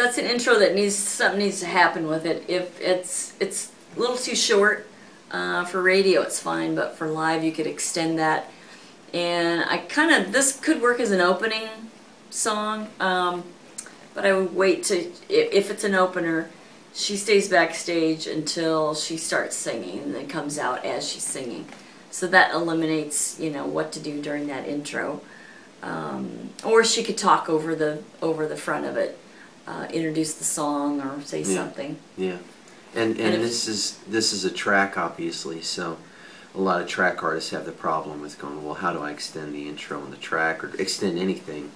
that's an intro that something needs to happen with it. If it's a little too short for radio, it's fine, but for live you could extend that. And this could work as an opening song, but I would wait to, if it's an opener, she stays backstage until she starts singing and then comes out as she's singing. So that eliminates, you know, what to do during that intro. Or she could talk over the front of it, introduce the song or say something. Yeah, and this is a track, obviously, so a lot of track artists have the problem with going, well, how do I extend the intro on the track, or extend anything?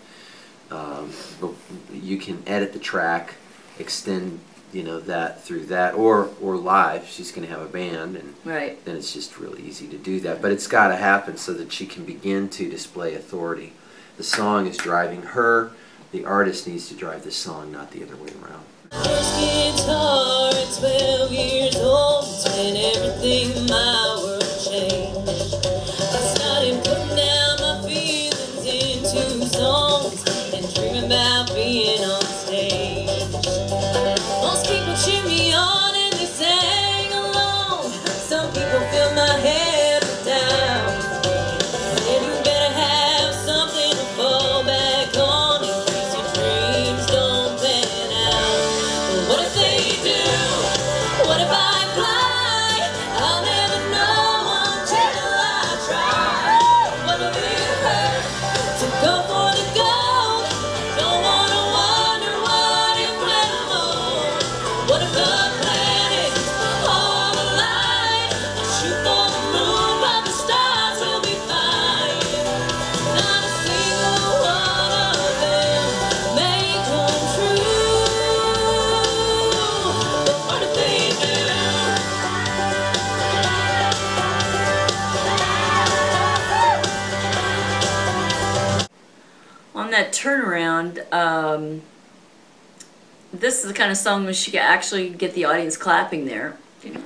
But you can edit the track, extend, you know, that through that, or live. She's going to have a band, and then it's just really easy to do that. But it's got to happen so that she can begin to display authority. The song is driving her. The artist needs to drive the song, not the other way around. First guitar at 12 years old, it's when everything in my world changed. I started putting down my feelings into songs and dreaming about being on stage. Most people cheer me on and they sang along. Some people fill my head down. And you better have something to fall back on in case your dreams don't pan out. But what if they do? What if I fly? I'll never know until I try. What will it hurt to go for the gold? Don't wanna wonder what it will hold. What if the planets all align? I'll shoot for the moon, but the stars will be fine. Not a single one of them may come true. But what if they do? On that turnaround, this is the kind of song where she could actually get the audience clapping there. You know,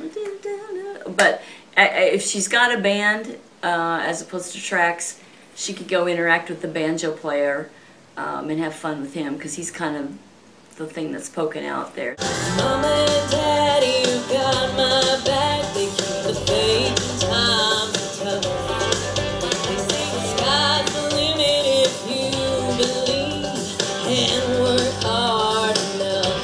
but if she's got a band, as opposed to tracks, she could go interact with the banjo player and have fun with him, because he's kind of the thing that's poking out there. Mama and Daddy, you got my back. They keep the faith in times are tough. They say the sky's the limit if you believe and work hard enough.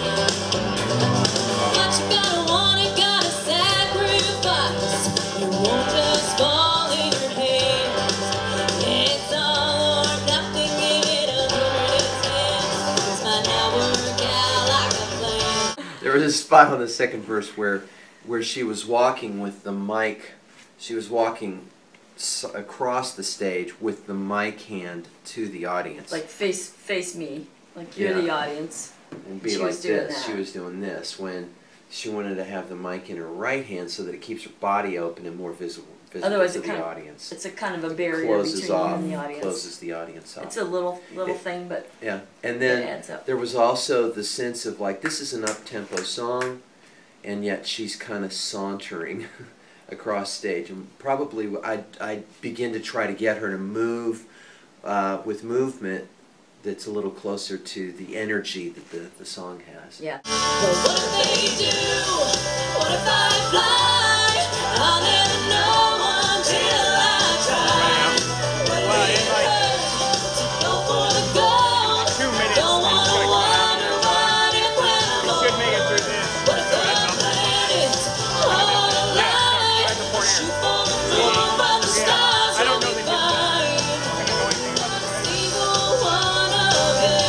But you gotta want it, gotta sacrifice. You won't just fall in your hands. It's all or nothing, give it 110. This might not work out like I planned. There was a spot on the second verse where she was walking with the mic. She was walking across the stage with the mic hand to the audience. Like face me, like you're the audience. And be like this. She was doing this when she wanted to have the mic in her right hand so that it keeps her body open and more visible Otherwise to it the audience. It's a kind of a barrier Closes between off, you and the audience. closes the audience off. It's a little thing, but yeah. And it then adds up. there was also the sense of like, this is an up-tempo song, and yet she's kind of sauntering across stage. And probably I begin to try to get her to move with movement that's a little closer to the energy that the song has. Yeah. But what if they do? What if I fly? I'll never know until I try. What if it hurts to go for the gold? Don't wanna wonder what it will hold. What if the planets all align? Shoot for the moon, but the stars will be fine. Not a single one of them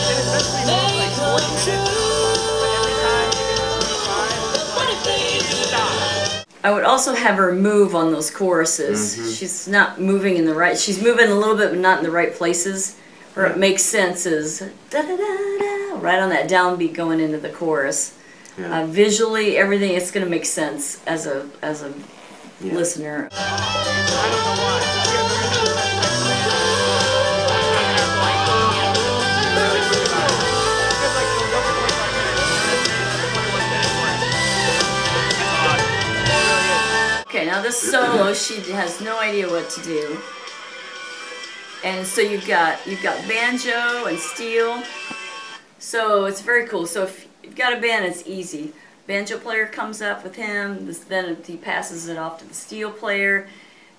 may come true. But what if they do? I would also have her move on those choruses. She's not moving in the right. She's moving a little bit, but not in the right places. Or it makes sense is da da da da right on that downbeat going into the chorus. Visually, everything, it's going to make sense as a listener. Okay, now this solo, she has no idea what to do. And so you've got banjo and steel. So it's very cool. So you've got a band, it's easy. Banjo player comes up with him, then he passes it off to the steel player,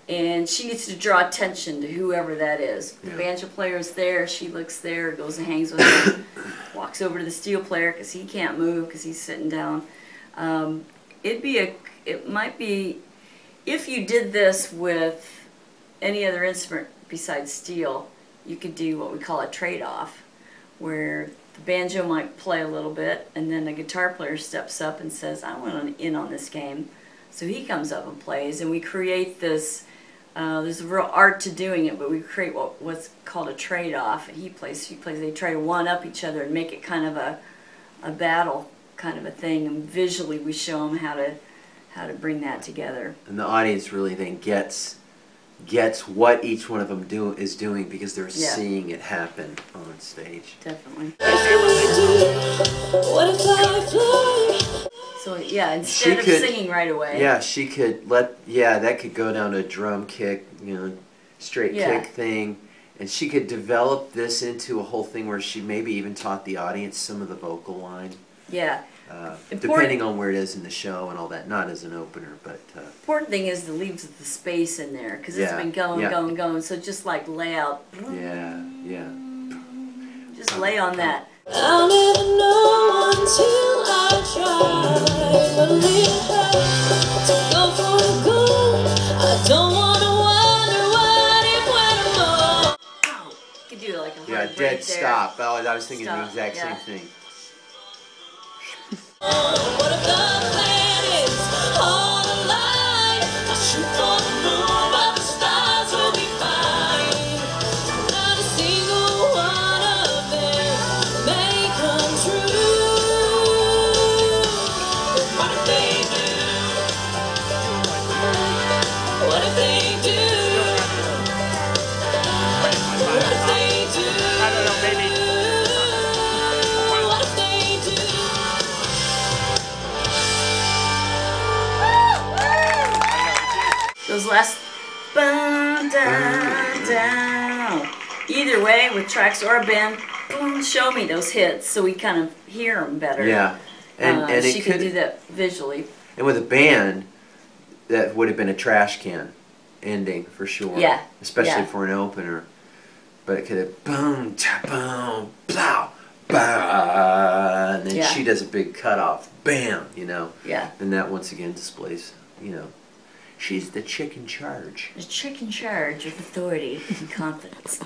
and she needs to draw attention to whoever that is. The Yeah. banjo player is there, she looks there, goes and hangs with him, walks over to the steel player because he can't move because he's sitting down. It might be, if you did this with any other instrument besides steel, you could do what we call a trade-off, where the banjo might play a little bit, and then the guitar player steps up and says, I want in on this game. So he comes up and plays, and we create this, there's a real art to doing it, but we create what's called a trade-off. He plays, they try to one-up each other and make it kind of a battle kind of a thing, and visually we show them how to bring that together. And the audience really then gets what each one of them is doing because they're Yeah. seeing it happen on stage. Definitely. What if I fly? So yeah, instead of singing right away. Yeah, she could that could go down to a drum kick, straight Yeah. kick thing. And she could develop this into a whole thing where she maybe even taught the audience some of the vocal line. Yeah. Depending on where it is in the show and all that, not as an opener, but Important thing is to leave the space in there because it's Yeah, been going, yeah. going. So just like lay out, yeah. just lay on that. I'll never know until I try. But leave her to go for the goal. I don't wanna wonder what if when I'm old. You could do like a hard Yeah, break dead there. stop. Oh, I was thinking the Stop, exact yeah. same thing. What if the planets all align? I shoot for the moon, but the stars will be fine. Not a single one of them may come true. What if they do? What if they do? What if they do? I don't know, maybe. What if they do? Those last boom, down, down. Either way, with tracks or a band, boom, show me those hits so we kind of hear them better. Yeah, and she it could could do that visually. And with a band, that would have been a trash can ending for sure. Yeah, Especially yeah. for an opener. But it could have boom, ta boom, plow, bah, and then Yeah. she does a big cutoff, bam, Yeah. And that once again displays, she's the chick in charge. The chick in charge of authority and confidence.